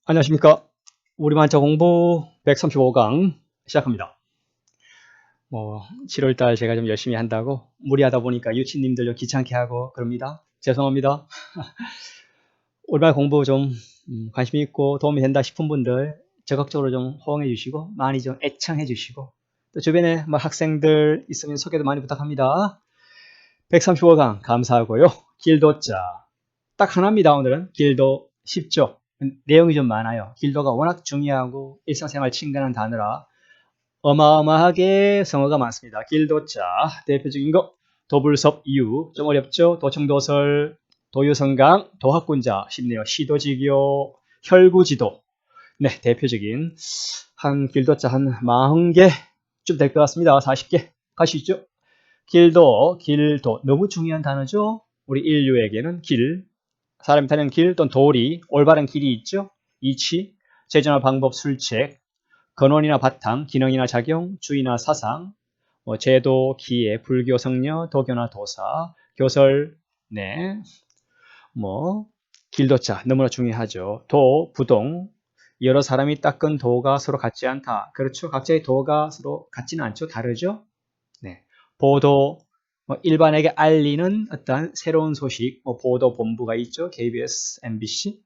안녕하십니까. 우리만자 공부 135강 시작합니다. 7월달 제가 좀 열심히 한다고 무리하다 보니까 유치님들 좀 귀찮게 하고 그럽니다. 죄송합니다. 올말 공부 좀 관심 있고 도움이 된다 싶은 분들 적극적으로 좀 호응해 주시고 많이 좀 애청해 주시고 또 주변에 학생들 있으면 소개도 많이 부탁합니다. 135강 감사하고요. 길도자 딱 하나입니다. 오늘은 길도 쉽죠. 내용이 좀 많아요. 길도가 워낙 중요하고 일상생활 친근한 단어라 어마어마하게 성어가 많습니다. 길도자 대표적인 거 도불섭 유 좀 어렵죠. 도청도설 도유성강 도학군자 쉽네요. 시도지교 혈구지도 네 대표적인 한 길도자 한 40개 좀 될 것 같습니다. 40개 가시죠. 길도 너무 중요한 단어죠. 우리 인류에게는 사람이 타는 길 또는 도리, 올바른 길이 있죠. 이치, 제정할 방법, 술책, 근원이나 바탕, 기능이나 작용, 주의나 사상, 제도, 기회, 불교, 성려, 도교나 도사, 교설, 네, 길도자 너무나 중요하죠. 도, 부동, 여러 사람이 닦은 도가 서로 같지 않다. 그렇죠. 각자의 도가 서로 같지는 않죠. 다르죠. 네, 보도, 일반에게 알리는 어떤 새로운 소식, 보도 본부가 있죠. KBS, MBC.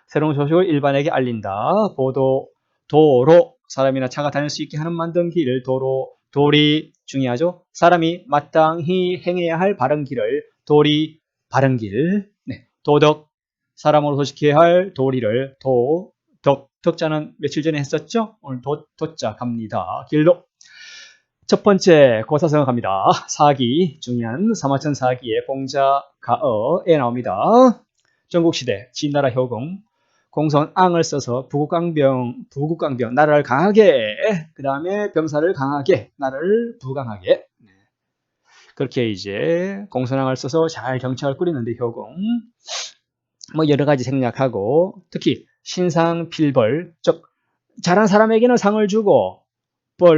새로운 소식을 일반에게 알린다. 보도, 도로, 사람이나 차가 다닐 수 있게 하는 만든 길, 도로, 도리 중요하죠. 사람이 마땅히 행해야 할 바른 길을 도리, 바른 길. 네, 도덕, 사람으로 지켜야 할 도리를 덕자는 며칠 전에 했었죠. 오늘 도자 갑니다. 길도. 첫 번째 고사성어 갑니다. 사기, 중요한 사마천 사기의 공자, 가어에 나옵니다. 전국시대, 진나라 효공, 공손 앙을 써서 부국강병, 나라를 강하게, 그 다음에 병사를 강하게, 나라를 부강하게. 그렇게 이제 공손왕을 써서 잘 정책을 꾸리는데 효공, 여러 가지 생략하고, 특히 신상 필벌, 즉 잘한 사람에게는 상을 주고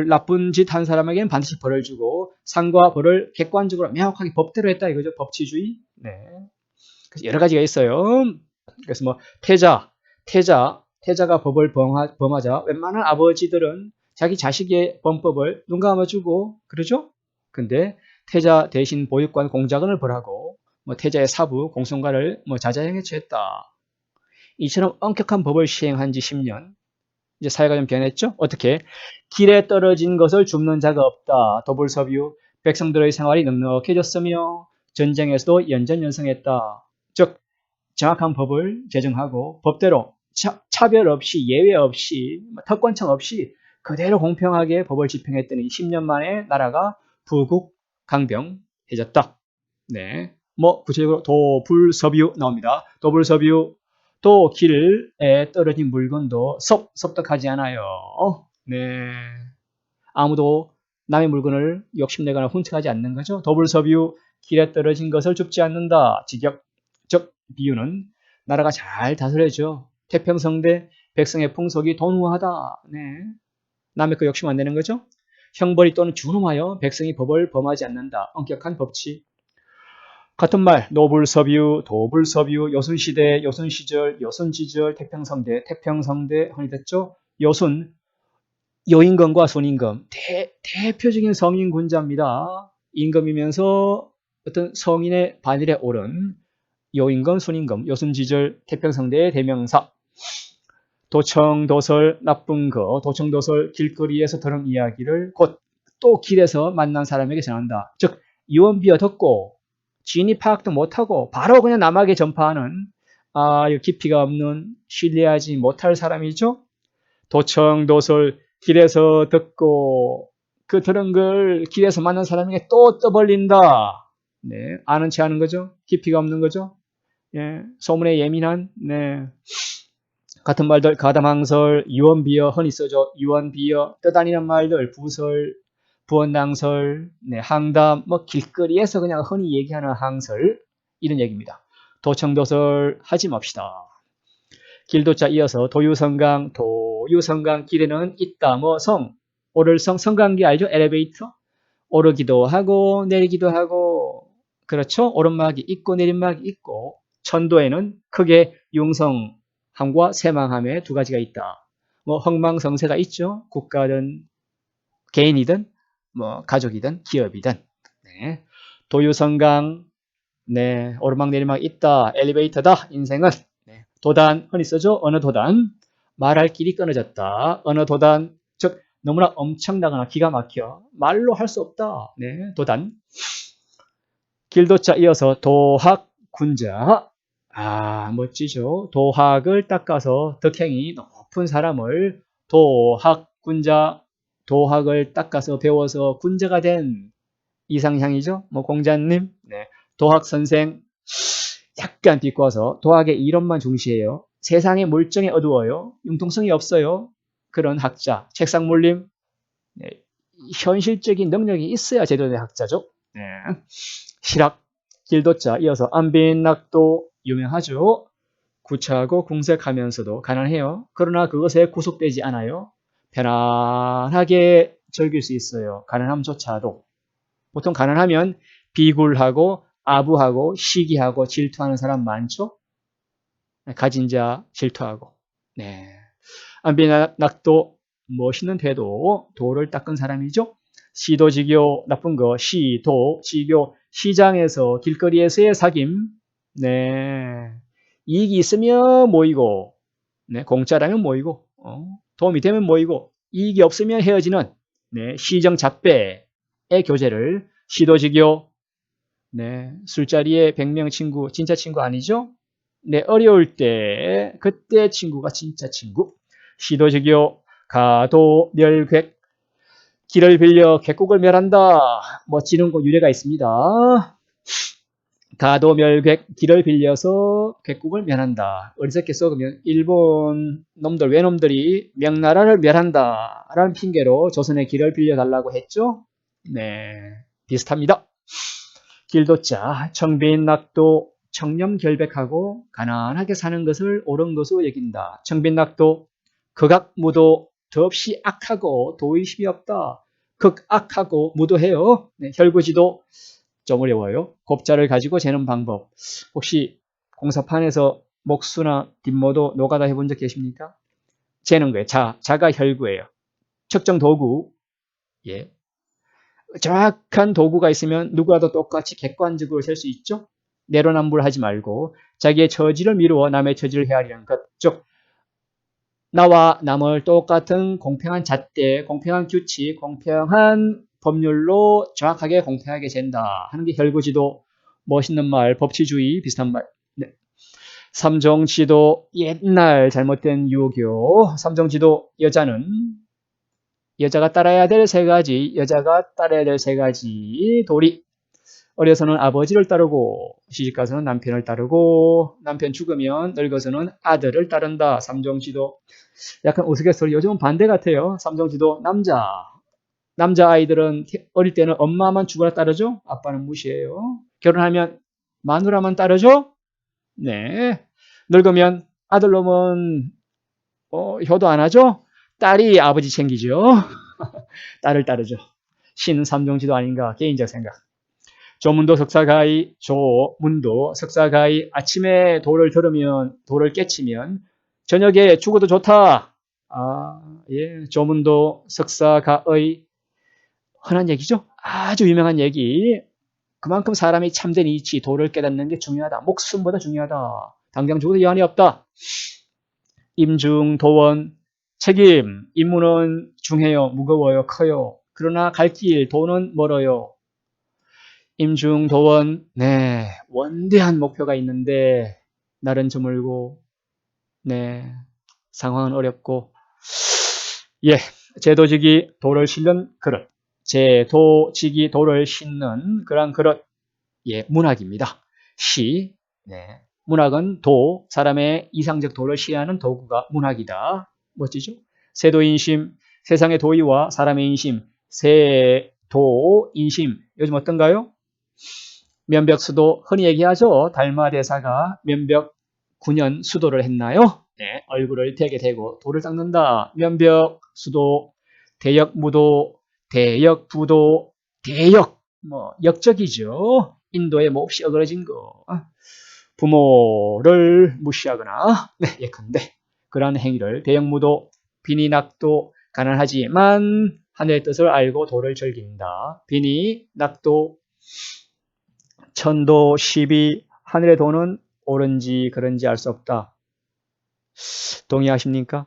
나쁜 짓 한 사람에게는 반드시 벌을 주고 상과 벌을 객관적으로 명확하게 법대로 했다 이거죠. 법치주의. 네. 그래서 여러 가지가 있어요. 그래서 태자가 법을 범하자 웬만한 아버지들은 자기 자식의 범법을 눈 감아주고 그러죠. 근데 태자 대신 보육관 공자근을 벌하고 태자의 사부 공손가를 자자행에 처했다. 이처럼 엄격한 법을 시행한 지 10년. 이제 사회가 좀 변했죠? 어떻게? 길에 떨어진 것을 줍는 자가 없다. 도불섭유. 백성들의 생활이 넉넉해졌으며 전쟁에서도 연전연승했다. 즉 정확한 법을 제정하고 법대로 차별 없이 예외 없이 특권청 없이 그대로 공평하게 법을 집행했더니 10년 만에 나라가 부국강병해졌다. 네, 구체적으로 도불섭유 나옵니다. 도불섭유 또 길에 떨어진 물건도 섭득하지 않아요. 네, 아무도 남의 물건을 욕심내거나 훔쳐가지 않는 거죠. 도불섭유 길에 떨어진 것을 줍지 않는다. 즉 비유는 나라가 잘 다스려져. 태평성대 백성의 풍속이 돈우하다. 네, 남의 거 욕심 안 내는 거죠. 형벌이 또는 준엄하여 백성이 법을 범하지 않는다. 엄격한 법치. 같은 말, 노불섭유, 도불섭유, 요순시대, 요순시절, 요순지절, 태평성대, 흔히 됐죠? 요순, 여임금과 손임금, 대표적인 성인 군자입니다. 임금이면서 어떤 성인의 반열에 오른 여임금, 손임금, 요순지절, 태평성대의 대명사. 도청도설, 나쁜 거, 도청도설, 길거리에서 들은 이야기를 곧 또 길에서 만난 사람에게 전한다. 즉, 유언비어 듣고 진위 파악도 못하고 바로 그냥 남에게 전파하는 깊이가 없는 신뢰하지 못할 사람이죠. 도청도설, 길에서 듣고 그 들은 걸 길에서 만난 사람에게 또 떠벌린다. 네, 아는 체 하는 거죠. 깊이가 없는 거죠. 예, 소문에 예민한. 네. 같은 말들 가담항설, 유언비어 흔히 써죠. 유언비어 떠다니는 말들 부설, 부언낭설, 네, 항담, 길거리에서 그냥 흔히 얘기하는 항설 이런 얘기입니다. 도청도설 하지 맙시다. 길도자 이어서 도유성강 길에는 있다. 성강기 알죠? 엘리베이터 오르기도 하고 내리기도 하고 그렇죠? 오르막이 있고 내리막이 있고 천도에는 크게 융성 함과 쇠망함에 두 가지가 있다. 뭐 흥망성쇠가 있죠. 국가든 개인이든 뭐 가족이든 기업이든. 네. 도유성강, 네, 오르막내리막 있다. 엘리베이터다. 인생은. 네. 도단, 흔히 쓰죠. 어느 도단. 말할 길이 끊어졌다. 어느 도단, 즉 너무나 엄청나거나 기가 막혀 말로 할 수 없다. 네, 도단. 길도자 이어서 도학, 군자. 아, 멋지죠. 도학을 닦아서 덕행이 높은 사람을 도학, 군자, 도학을 닦아서 배워서 군자가 된 이상향이죠. 뭐 공자님, 네. 도학 선생 약간 비꼬아서 도학의 이론만 중시해요. 세상의 물정에 어두워요. 융통성이 없어요. 그런 학자, 책상 물림, 네. 현실적인 능력이 있어야 제대로 된 학자죠. 네. 실학, 길도자, 이어서 안빈낙도 유명하죠. 구차하고 궁색하면서도 가난해요. 그러나 그것에 구속되지 않아요. 편안하게 즐길 수 있어요. 가난함조차도. 보통 가난하면 비굴하고 아부하고 시기하고 질투하는 사람 많죠? 가진 자 질투하고. 네. 안빈낙도 멋있는 태도, 도를 닦은 사람이죠. 시도지교 나쁜 거, 시도, 지교, 시장에서 길거리에서의 사귐. 네. 이익이 있으면 모이고, 네. 공짜라면 모이고, 도움이 되면 모이고, 이익이 없으면 헤어지는, 네. 시정잡배의 교제를 시도지교, 네. 술자리에 100명 친구, 진짜 친구 아니죠? 네. 어려울 때, 그때 친구가 진짜 친구. 시도지교, 가도, 멸객, 길을 빌려 객국을 멸한다. 멋지는 유래가 있습니다. 가도 멸객, 길을 빌려서 객국을 멸한다. 어리석게 썩으면 일본 놈들, 외놈들이 명나라를 멸한다. 라는 핑계로 조선의 길을 빌려달라고 했죠. 네, 비슷합니다. 길도자, 청빈낙도, 청렴결백하고 가난하게 사는 것을 옳은 것으로 여긴다. 청빈낙도, 극악무도, 더없이 악하고 도의심이 없다. 극악하고 무도해요. 네, 혈구지도 좀 어려워요. 곱자를 가지고 재는 방법. 혹시 공사판에서 목수나 뒷모도 노가다 해본 적 계십니까? 재는 거예요. 자가 혈구예요. 측정 도구. 예. 정확한 도구가 있으면 누구라도 똑같이 객관적으로 셀 수 있죠. 내로남불하지 말고 자기의 처지를 미루어 남의 처지를 헤아리는 것. 즉 나와 남을 똑같은 공평한 잣대, 공평한 규칙, 공평한 법률로 정확하게 공평하게 잰다 하는 게 혈구지도. 멋있는 말, 법치주의 비슷한 말. 네. 삼정지도, 옛날 잘못된 유교. 삼정지도, 여자가 따라야 될 세 가지, 여자가 따라야 될 세 가지 도리. 어려서는 아버지를 따르고, 시집가서는 남편을 따르고, 남편 죽으면 늙어서는 아들을 따른다. 삼정지도. 약간 우스갯소리. 요즘은 반대 같아요. 삼정지도. 남자 아이들은 어릴 때는 엄마만 죽어라 따르죠. 아빠는 무시해요. 결혼하면 마누라만 따르죠. 네. 늙으면 아들놈은 효도 안 하죠. 딸이 아버지 챙기죠. 딸을 따르죠. 신 삼정지도 아닌가 개인적 생각. 조문도 석사가히, 조문도 석사가히. 아침에 도를 들으면, 도를 깨치면 저녁에 죽어도 좋다. 아, 예. 조문도 석사가의. 흔한 얘기죠. 아주 유명한 얘기. 그만큼 사람이 참된 이치, 도를 깨닫는 게 중요하다. 목숨보다 중요하다. 당장 죽어도 여한이 없다. 임중, 도원, 책임. 임무는 중해요. 무거워요. 커요. 그러나 갈 길, 도는 멀어요. 임중, 도원. 네. 원대한 목표가 있는데 날은 저물고, 네. 상황은 어렵고. 예. 제도지기 도를 실는 그릇. 제도지기 도를 싣는 그런 그릇. 예, 문학입니다. 시. 네. 문학은 도, 사람의 이상적 도를 시하는 도구가 문학이다. 멋지죠? 세도인심, 세상의 도의와 사람의 인심, 세도인심. 요즘 어떤가요? 면벽수도, 흔히 얘기하죠. 달마대사가 면벽 9년 수도를 했나요? 네, 얼굴을 벽에 대고 도를 닦는다. 면벽, 수도, 대역무도, 대역부도, 대역, 역적이죠. 인도에 몹시 어그러진 거. 부모를 무시하거나 네, 예컨대 그러한 행위를 대형무도, 빈이 낙도, 가난하지만 하늘의 뜻을 알고 도를 즐긴다. 빈이 낙도, 천도, 시비, 하늘의 도는 옳은지 그른지 알 수 없다. 동의하십니까?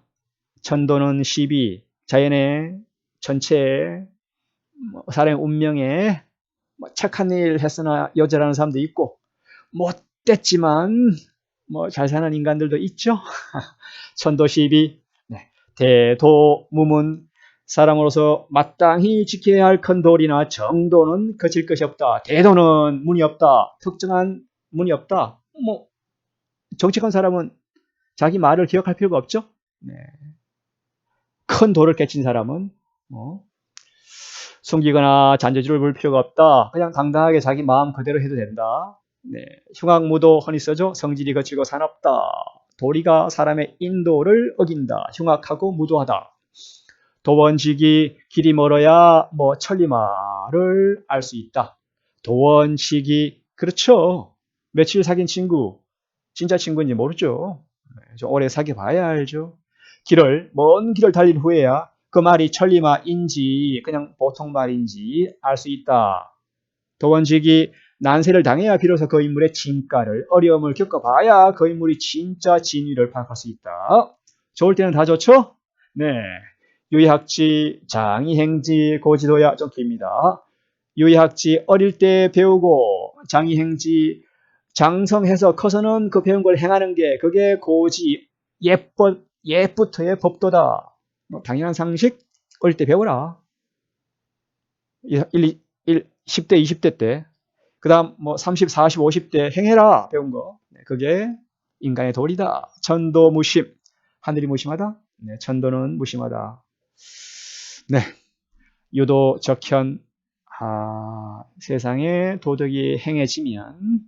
천도는 시비, 자연의 전체에 사람의 운명에 착한 일 했으나 여자라는 사람도 있고 못됐지만 잘 사는 인간들도 있죠. 천도시비, 네. 대도무문, 사람으로서 마땅히 지켜야 할 큰 도리나 정도는 거칠 것이 없다. 대도는 문이 없다. 특정한 문이 없다. 정직한 사람은 자기 말을 기억할 필요가 없죠. 네. 큰 도를 깨친 사람은 숨기거나 잔재주를 부릴 필요가 없다. 그냥 당당하게 자기 마음 그대로 해도 된다. 네. 흉악무도 흔히 써죠. 성질이 거칠고 사납다. 도리가 사람의 인도를 어긴다. 흉악하고 무도하다. 도원식이 길이 멀어야 천리마를 알 수 있다. 도원식이 그렇죠. 며칠 사귄 친구 진짜 친구인지 모르죠. 좀 오래 사귀어 봐야 알죠. 먼 길을 달린 후에야 그 말이 천리마인지 그냥 보통 말인지 알 수 있다. 도원식이 난세를 당해야 비로소 그 인물의 진가를, 어려움을 겪어봐야 그 인물이 진짜 진위를 파악할 수 있다. 좋을 때는 다 좋죠? 네. 유의학지, 장이행지, 고지도야 좀 깁니다. 유의학지 어릴 때 배우고 장이행지 장성해서 커서는 그 배운 걸 행하는 게 그게 고지, 옛부터의 법도다. 당연한 상식 어릴 때 배워라. 10대, 20대 때. 그 다음 30, 40, 50대 행해라. 배운 거. 그게 인간의 도리다. 천도 무심. 하늘이 무심하다? 네, 천도는 무심하다. 네. 유도 적현. 세상에 도덕이 행해지면,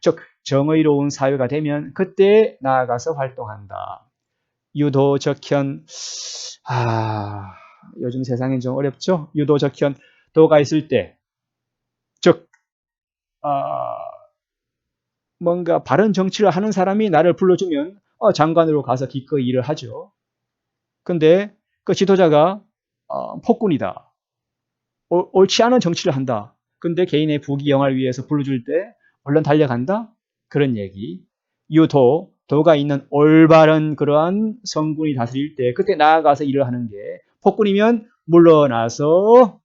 즉 정의로운 사회가 되면 그때 나아가서 활동한다. 유도 적현. 요즘 세상엔 좀 어렵죠? 유도 적현. 도가 있을 때, 즉 뭔가 바른 정치를 하는 사람이 나를 불러주면 장관으로 가서 기꺼이 일을 하죠. 근데 그 지도자가 폭군이다. 옳지 않은 정치를 한다. 근데 개인의 부귀영화를 위해서 불러줄 때 얼른 달려간다? 그런 얘기. 유도, 도가 있는 올바른 그러한 성군이 다스릴 때 그때 나아가서 일을 하는 게, 폭군이면 물러나서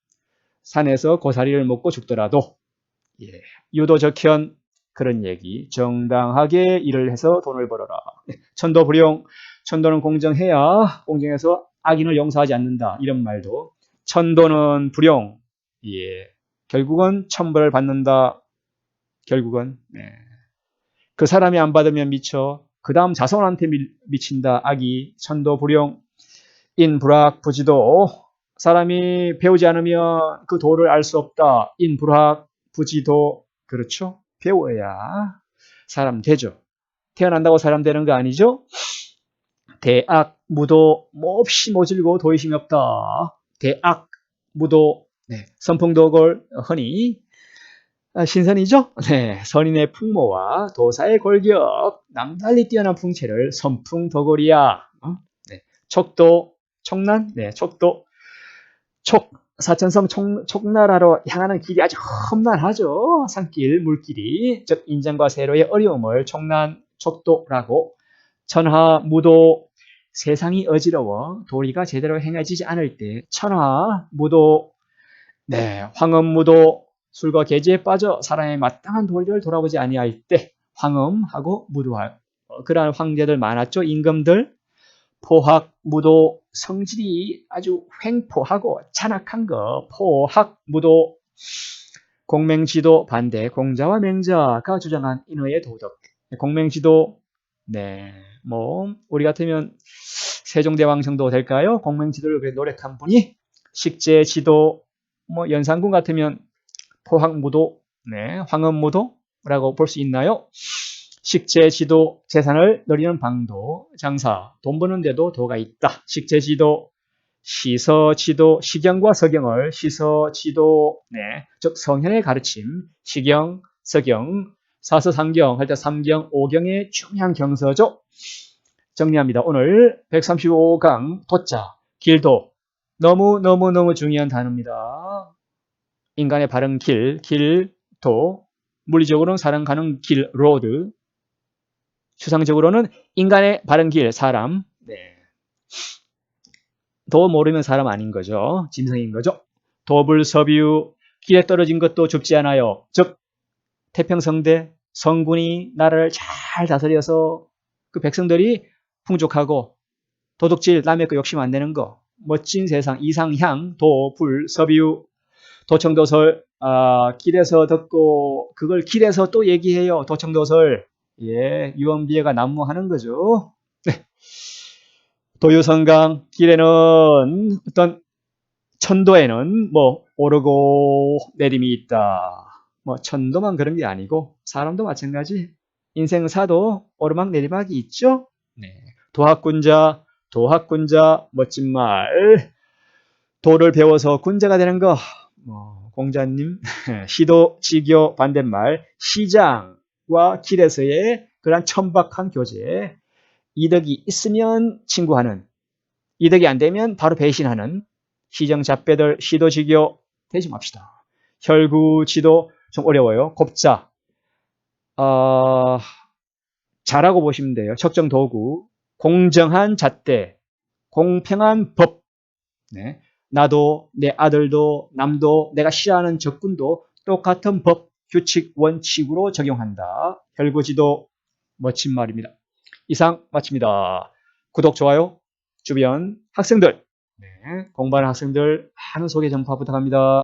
산에서 고사리를 먹고 죽더라도 유도적현 그런 얘기. 정당하게 일을 해서 돈을 벌어라. 천도불용, 천도는 공정해야 공정해서 악인을 용서하지 않는다. 이런 말도. 천도는 불용, 결국은 천벌을 받는다. 결국은 그 사람이 안 받으면 미쳐. 그 다음 자손한테 미친다. 악이. 천도불용, 인불학, 부지도. 사람이 배우지 않으면 그 도를 알 수 없다. 인불학, 부지도. 그렇죠? 배워야 사람 되죠. 태어난다고 사람 되는 거 아니죠? 대악, 무도, 몹시 모질고 도의심이 없다. 대악, 무도, 선풍도골, 흔히 신선이죠? 선인의 풍모와 도사의 골격, 남달리 뛰어난 풍채를 선풍도골이야. 촉도, 촉난, 촉도, 사천성 촉나라로 향하는 길이 아주 험난하죠. 산길, 물길이. 즉 인정과 세로의 어려움을 촉도라고. 천하, 무도, 세상이 어지러워 도리가 제대로 행해지지 않을 때 천하, 무도, 황엄무도, 술과 계지에 빠져 사람의 마땅한 도리를 돌아보지 아니할 때 황엄하고 무도할 그러한 황제들 많았죠. 임금들. 포학, 무도, 성질이 아주 횡포하고 잔악한 거. 포학, 무도. 공맹지도 반대. 공자와 맹자가 주장한 인어의 도덕. 공맹지도, 우리 같으면 세종대왕 정도 될까요? 공맹지도를 노력한 분이. 식재지도, 연산군 같으면 포학무도, 황엄무도라고 볼 수 있나요? 식재지도, 재산을 늘리는 방도, 장사, 돈 버는데도 도가 있다. 식재지도, 시서지도, 시경과 서경을 시서지도, 즉 성현의 가르침, 시경, 서경, 사서삼경 할 때 삼경, 오경의 중요한 경서죠. 정리합니다. 오늘 135강 도자, 길도 너무 중요한 단어입니다. 인간의 바른 길, 도, 물리적으로는 사람 가는 길, 로드, 추상적으로는 인간의 바른 길, 사람. 네. 도 모르면 사람 아닌 거죠. 짐승인 거죠. 도불섭유, 길에 떨어진 것도 줍지 않아요. 즉 태평성대 성군이 나라를 잘 다스려서 그 백성들이 풍족하고 도둑질 남의 거 욕심 안 내는 거 멋진 세상 이상향 도불섭유 도청도설 길에서 듣고 그걸 길에서 또 얘기해요. 도청도설 예 유언비어가 난무하는 거죠. 네. 도유성강 길에는 어떤 천도에는 뭐 오르고 내림이 있다. 뭐 천도만 그런 게 아니고 사람도 마찬가지. 인생사도 오르막 내리막이 있죠. 네. 도학군자 멋진 말. 도를 배워서 군자가 되는 거. 공자님 시도 지교 반대말 시장과 길에서의 그런 천박한 교제. 이득이 있으면 친구하는 이득이 안 되면 바로 배신하는 시정잡배들 시도지교 되지 맙시다. 혈구지도 좀 어려워요. 곱자 자라고 보시면 돼요. 척정도구 공정한 잣대 공평한 법 네. 나도 내 아들도 남도 내가 싫어하는 적군도 똑같은 법 규칙 원칙으로 적용한다. 혈구지도 멋진 말입니다. 이상 마칩니다. 구독 좋아요 주변 학생들 네, 공부하는 학생들 많은 소개 전파 부탁합니다.